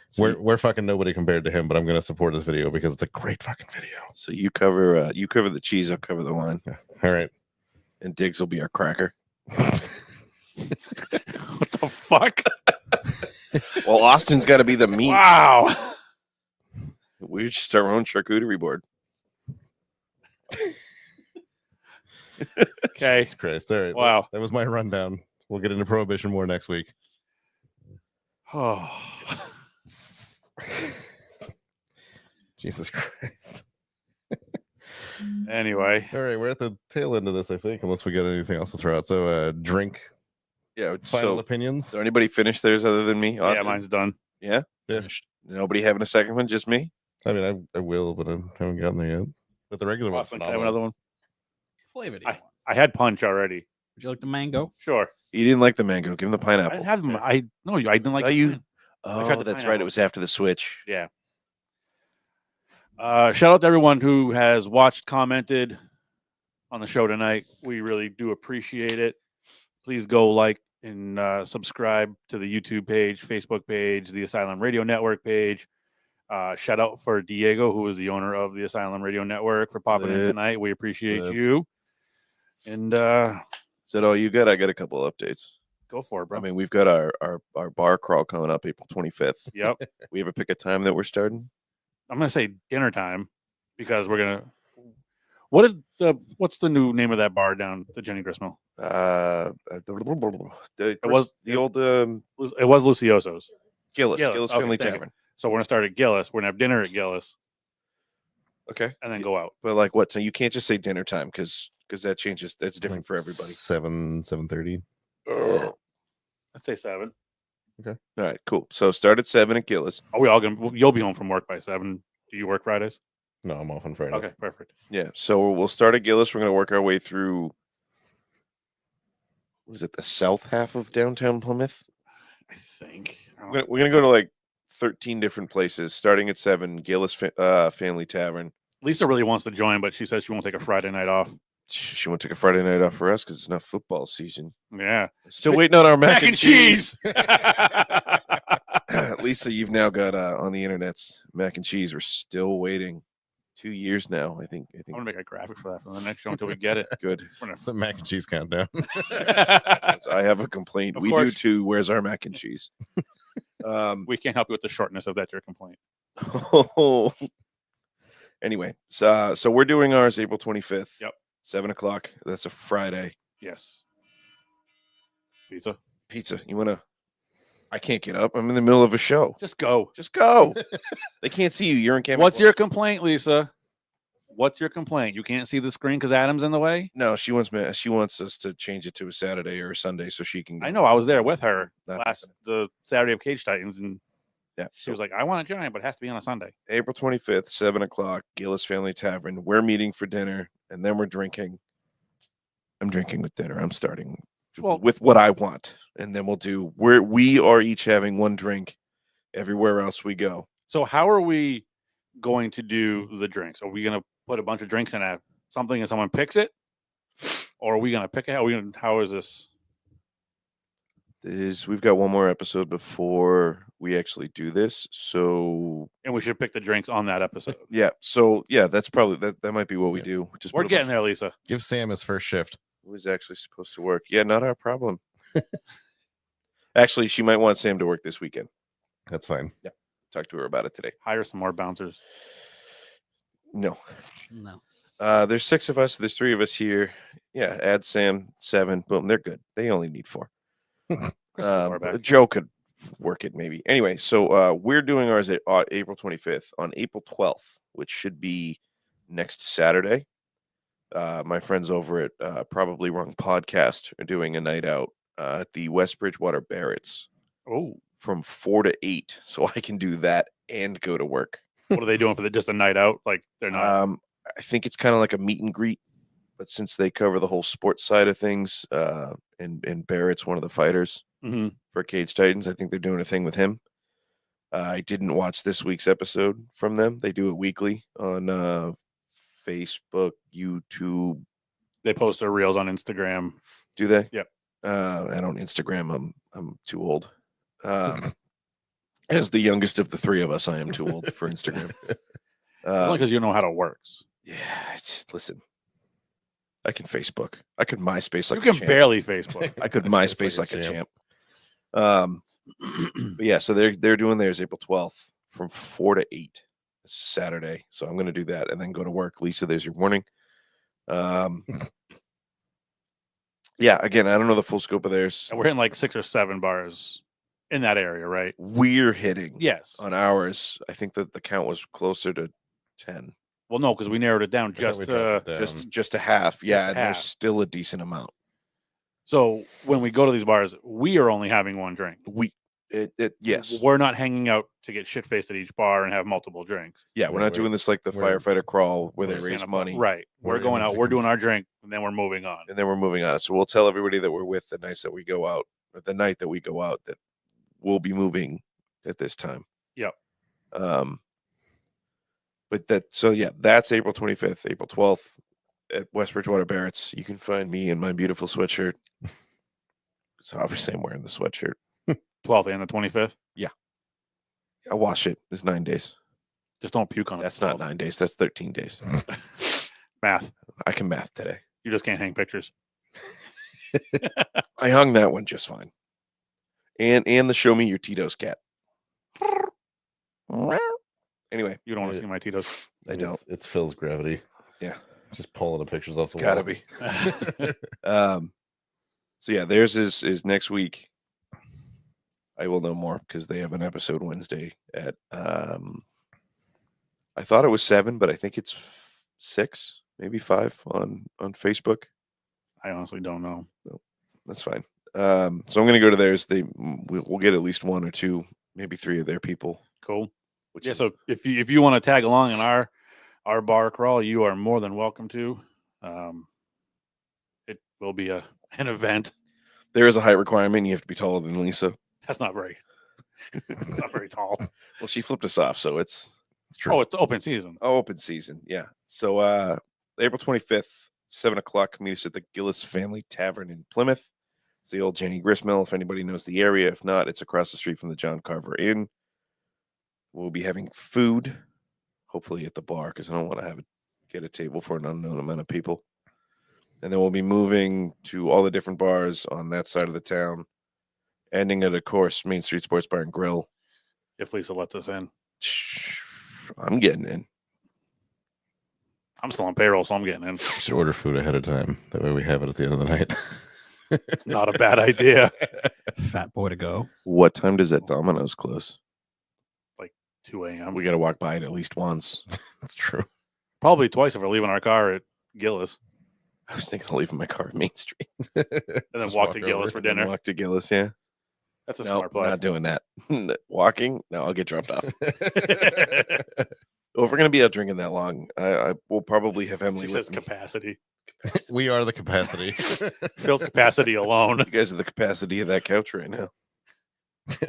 So, We're fucking nobody compared to him, but I'm gonna support his video because it's a great fucking video. so you cover the cheese. I'll cover the wine, All right. and Diggs will be our cracker. What the fuck? Well, Austin's got to be the meat. Wow. We should start our own charcuterie board. Okay. Jesus Christ. All right. Wow. That was my rundown. We'll get into Prohibition War next week. Oh. Jesus Christ. Anyway. All right, we're at the tail end of this, I think, unless we got anything else to throw out. So, drink Yeah. final So, opinions. so anybody finish theirs other than me? Yeah, Austin? mine's done. Yeah. Finished. Nobody having a second one? Just me? I mean, I will, but I haven't gotten there yet. But the regular one's Austin, can I have phenomenal. another one? Flavor do you want? I had punch already. Would you like the mango? Sure. You didn't like the mango. Give him the I pineapple. didn't have them. I didn't like Oh, the you- pine- Oh, tried the that's right. pineapple. It was after the switch. Yeah. Shout out to everyone who has watched, commented on the show tonight. We really do appreciate it. Please go like and subscribe to the YouTube page, Facebook page, the Asylum Radio Network page. Shout out for Diego, who is the owner of the Asylum Radio Network, for popping in Lit. tonight. We appreciate Lit. you. And Is that all you got? I got a couple of updates. go for it, bro. I mean, we've got our bar crawl coming up April 25th. Yep. We have a pick a time that we're starting. I'm gonna say dinner time because we're gonna. What's the new name of that bar down at Jenny Gristmill? It was- the old It was Lucioso's. Gillis Gillis, Gillis okay, Family thank you. Tavern. So we're gonna start at Gillis. We're gonna have dinner at Gillis Okay, and then go out. but like what? So you can't just say dinner time because that changes. That's different for everybody. 7:30. Let's say 7. All right, cool. So start at 7 at Gillis. Are we all gonna? You'll be home from work by 7. Do you work Fridays? No, I'm off on Friday. Okay, perfect. Yeah. So we'll start at Gillis. We're gonna work our way through. Was it the south half of downtown Plymouth? I think. We're gonna go to like 13 different places, starting at 7. Gillis Family Tavern. Lisa really wants to join, but she says she won't take a Friday night off. She won't take a Friday night off for us because it's not football season. Yeah. Still waiting on our mac, and cheese. Lisa, you've now got on the internets mac and cheese. We're still waiting. 2 years now. I think. I'm gonna make a graphic for that for the next show until we get it. Good. We're It's the mac and cheese countdown. gonna- I have a complaint. Of We do course. too. Where's our mac and cheese? we can't help you with the shortness of that your complaint. Anyway, so we're doing ours April 25th. Yep. 7:00. That's a Friday. Yes. Pizza. Pizza. You wanna? I can't get up. I'm in the middle of a show. Just go. Just go. They can't see you. You're in camera. What's your complaint, Lisa? What's your complaint? You can't see the screen because Adam's in the way? No, she wants us to change it to a Saturday or a Sunday so she can. I go. know. I was there with her Not the Saturday of Cage Titans, and Yeah. she was like, I want a giant, but it has to be on a Sunday. April 25th, 7:00, Gillis Family Tavern. We're meeting for dinner and then we're drinking. I'm drinking with dinner. I'm starting Well- with what I want. And then we are each having one drink everywhere else we go. So how are we going to do the drinks? Are we going to put a bunch of drinks in something and someone picks it? Or are we going to pick it? How is this? We've got one more episode before we actually do this. So And we should pick the drinks on that episode. that's probably that might be what we Yeah. do. Just We're put a getting bunch- there, Lisa. Give Sam his first shift. It was actually supposed to work. Yeah, not our problem. Actually, she might want Sam to work this weekend. That's fine. Talk to her about it today. Hire some more bouncers. No. No. There's 6 of us. There's 3 of us here. Yeah, add Sam, 7. Boom, they're good. They only need 4. Chris is more back. Joe could work it maybe. Anyway, so we're doing ours at April 25th. On April 12th, which should be next Saturday. My friends over at Probably Wrong Podcast are doing a night out at the West Bridgewater Barretts Oh, from 4 to 8. So I can do that and go to work. what are they doing for just a night out? Like they're not. I think it's kind of like a meet and greet, but since they cover the whole sports side of things, and Barrett's one of the fighters Mhm. for Cage Titans, I think they're doing a thing with him. I didn't watch this week's episode from them. They do it weekly on Facebook, YouTube. They post their reels on Instagram. Do they? Yep. I don't Instagram. I'm too old. As the youngest of the 3 of us, I am too old for Instagram. Only because you know how it works. Yeah, listen. I can Facebook. I could MySpace like You a can champ. barely Facebook. I could MySpace MySpace like a champ. But yeah, so they're doing theirs April 12th from 4 to 8. It's Saturday. So I'm gonna do that and then go to work. Lisa, there's your warning. Yeah, again, I don't know the full scope of theirs. And we're hitting like 6 or 7 bars in that area, right? We're hitting Yes. on ours. I think that the count was closer to 10. Well, no, because we narrowed it down I thought we just dropped it down. Just a half. Yeah, and there's half. still a decent amount. so when we go to these bars, we are only having one drink. Yes. We're not hanging out to get shit faced at each bar and have multiple drinks. Yeah, we're Right, not doing this like the we're- firefighter crawl where they We're raise Santa money. Right. We're We're going aiming out, to we're doing our drink, and then we're moving on. And then we're moving on. So we'll tell everybody that we're with the nights that we go out, or the night that we go out, that we'll be moving at this time. Yep. But that's April 25th, April 12th at West Bridgewater Barrett's. You can find me in my beautiful sweatshirt. So obviously I'm wearing the sweatshirt. 12th and the 25th. I wash it. It's 9 days. Just don't puke on it. That's not 9 days. That's 13 days. Math. I can math today. You just can't hang pictures. I hung that one just fine. And the show me your Tito's cat. Anyway, You don't want to see my Tito's. I don't. It's Phil's gravity. Yeah. Just pulling the pictures off the Gotta wall. be. So yeah, theirs is next week. I will know more because they have an episode Wednesday at I thought it was 7, but I think it's 6, maybe 5 on Facebook. I honestly don't know. That's fine. So I'm gonna go to theirs. We'll get at least 1 or 2, maybe 3 of their people. Cool. Which Yeah. is, So if you want to tag along in our bar crawl, you are more than welcome to. It will be an event. there is a height requirement. You have to be taller than Lisa. That's not very tall. Well, she flipped us off, so it's It's true. Oh, it's open season. open season. Yeah. So April 25th, 7:00, meet us at the Gillis Family Tavern in Plymouth. It's the old Jenny Gristmill, if anybody knows the area. If not, it's across the street from the John Carver Inn. We'll be having food, hopefully at the bar, because I don't want to get a table for an unknown amount of people. And then we'll be moving to all the different bars on that side of the town, ending at, of course, Main Street Sports Bar and Grill. If Lisa lets us in. I'm getting in. I'm still on payroll, so I'm getting in. We should order food ahead of time. That way we have it at the end of the night. It's not a bad idea. Fat boy to go. What time does that Domino's close? 2 a.m. We got to walk by it at least once. That's true. Probably twice if we're leaving our car at Gillis I was thinking of leaving my car at Main Street. and then Just walk to walk Gillis over for And then dinner. walk to Gillis, yeah. That's a No, smart play. not doing that. Walking? No, I'll get dropped off. If we're going to be out drinking that long, I will probably have Emily She with says me. capacity. We are the capacity. Phil's capacity alone. You guys are the capacity of that couch right now.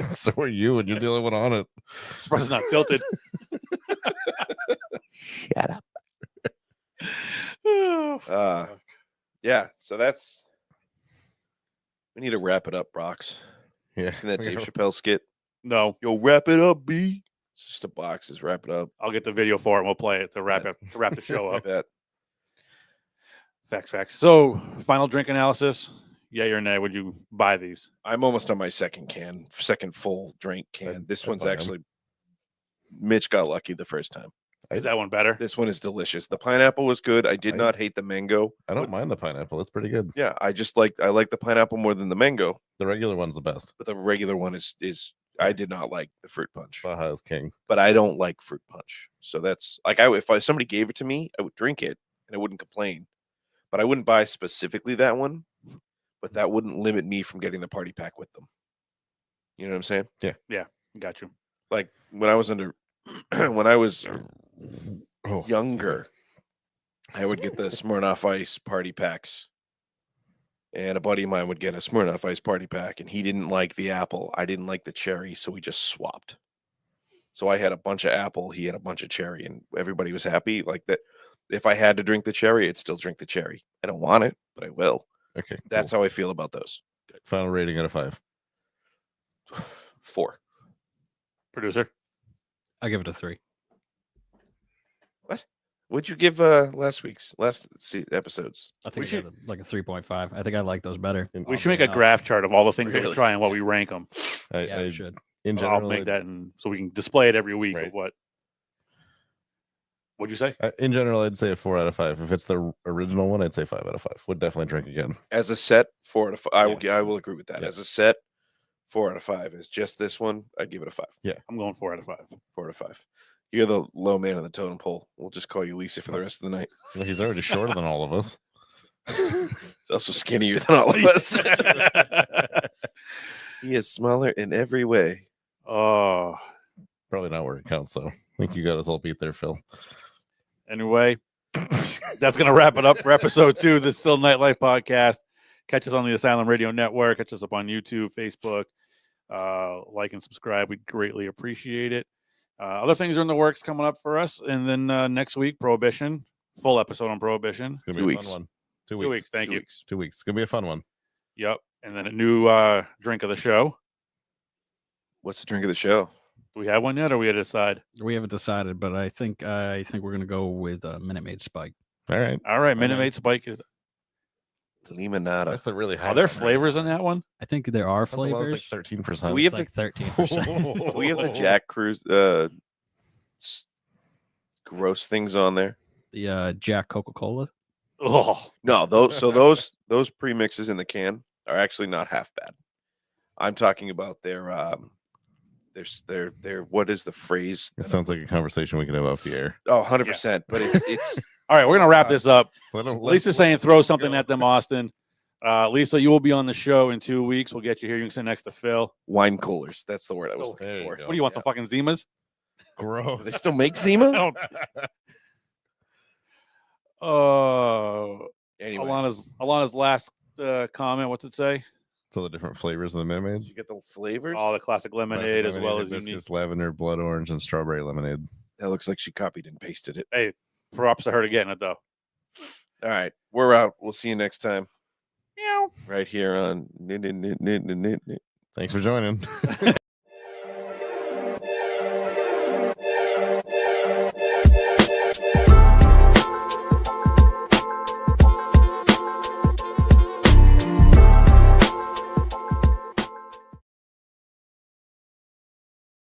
So are you, and you're the only one on it. Surprised it's not tilted. Shut up. Oh, Yeah, so that's... We need to wrap it up, Brox. Yeah. Seen that we Dave gotta- Chappelle skit? no, Yo, wrap it up, B. It's just a box. Just wrap it up. I'll get the video for it and we'll play it to wrap the show I up. bet. Facts. So, final drink analysis. Yay or nay? Would you buy these? I'm almost on my second full drink can. This I'd one's buy 'em. actually... Mitch got lucky the first time. Is that one better? This one is delicious. The pineapple was good. I did I- not hate the mango. I don't mind the pineapple. It's pretty good. Yeah, I like the pineapple more than the mango, The regular one's the best. but the regular one is I did not like the fruit punch. Baja is king. But I don't like fruit punch. So that's like if somebody gave it to me, I would drink it and I wouldn't complain. But I wouldn't buy specifically that one, but that wouldn't limit me from getting the party pack with them. You know what I'm saying? Got you. Like when I was when I was Oh, younger, I would get the Smirnoff Ice party packs. And a buddy of mine would get a Smirnoff Ice party pack, and he didn't like the apple. I didn't like the cherry, so we just swapped. So I had a bunch of apple, he had a bunch of cherry, and everybody was happy. Like that, if I had to drink the cherry, I'd still drink the cherry. I don't want it, but I will. Okay. That's how I feel about those. Final rating out of 5. 4. Producer. I give it a 3. What'd you give last episodes? I We think should- like a 3.5. I think I like those better. We should make a graph chart of all the things that we Really? try and what we rank them. Yeah, we should. In I'll general, make that, and so we can display it every week. Right. Of what? What'd you say? in general, I'd say a 4 out of 5. If it's the original one, I'd say 5 out of 5. Would definitely drink again. As a set, 4 out of 5. I will agree with that. Yeah. As a set, 4 out of 5. Is just this one, I'd give it a 5. I'm going 4 out of 5. 4 out of 5. You're the low man on the totem pole. We'll just call you Lisa for the rest of the night. Well, he's already shorter than all of us. He's also skinnier than all of us. He is smaller in every way. Oh, Probably not where it counts, though. I think you got us all beat there, Phil. anyway, that's going to wrap it up for episode 2 of the Still Nightlife podcast. Catch us on the Asylum Radio Network. Catch us up on YouTube, Facebook. Like and subscribe. We'd greatly appreciate it. Other things are in the works coming up for us. And then next week, Prohibition. Full episode on Prohibition. It's going 2 to be a weeks. fun one. 2 weeks. Thank 2 you. weeks. 2 weeks. It's going to be a fun one. Yep. And then a new drink of the show. What's the drink of the show? Do we have one yet, or we had to decide? We haven't decided, but I think we're gonna go with Minute Maid Spike. All right. All right, Minute Okay. Maid Spike. Is, Limonada. That's the really high. are there one, right? flavors in that one? I think there are I thought the one was flavors. like 13%. We have It's like 13%. We have the Jack Cruz gross things on there. The Jack Coca-Cola. Oh, No, those premixes in the can are actually not half bad. I'm talking about their what is the phrase? It sounds like a conversation we could have off the air. Oh, 100%. But it's all right. We're gonna wrap this up. Let 'em- Lisa's saying throw something at them, Austin. Lisa, you will be on the show in 2 weeks. We'll get you here. You can sit next to Phil. wine coolers. That's the word I was Oh, looking there you for. go. What do you want? Some fucking Zimas? Gross. Do they still make Zima? Oh, Anyway, Alana's last comment. What's it say? So the different flavors of the Minute Maid. did you get the flavors? Oh, the classic lemonade as well as unique. hibiscus, lavender, blood orange, and strawberry lemonade. That looks like she copied and pasted it. Hey, props to her to getting it though. All right, we're out. We'll see you next time Meow. right here on. Thanks for joining.